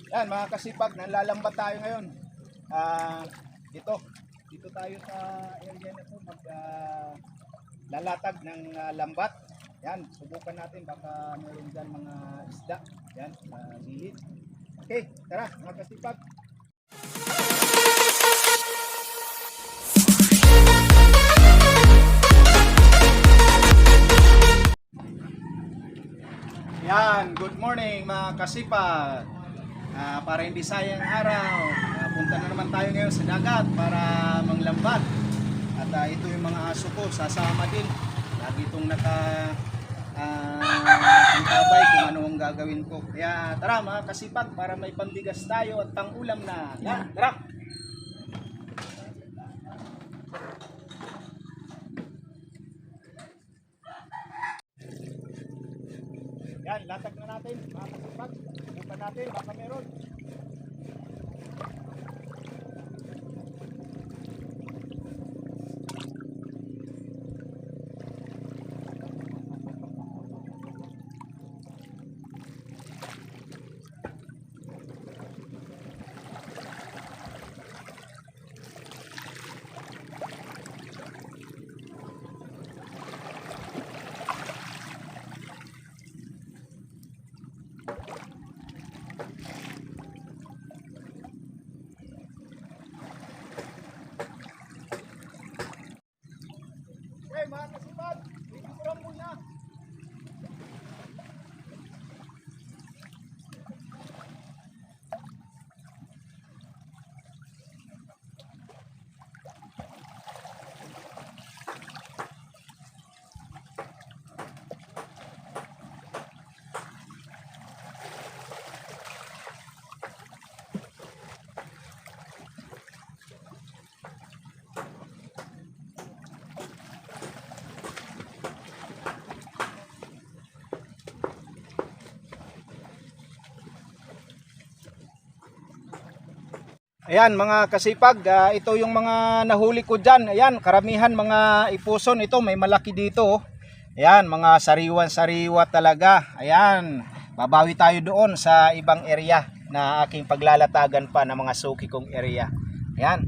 Yan mga kasipag, nanlalambat tayo ngayon. Dito tayo sa area na to lalatag ng lambat. Yan, subukan natin baka meron dyan mga isda. Yan, sa gilid. Okay, tara mga kasipag. Yan, good morning mga kasipag. Para hindi sayang araw, punta na naman tayo ngayon sa dagat para manglambat. At ito yung mga aso ko, sasama din. Lagi itong nakaantabay kung ano ang gagawin ko. Kaya tara mga kasipag, para may pambigas tayo at pang-ulam na. Yan, tara! Yan, latag na natin mga kasipag. Subukan natin, baka meron. Mga kasipag, bibigyan muna. Ayan mga kasipag, ito yung mga nahuli ko dyan. Ayan, karamihan mga ipuson. Ito may malaki dito. Ayan, mga sariwan-sariwa talaga. Ayan, babawi tayo doon sa ibang area na aking paglalatagan pa ng mga suki kong area. Ayan.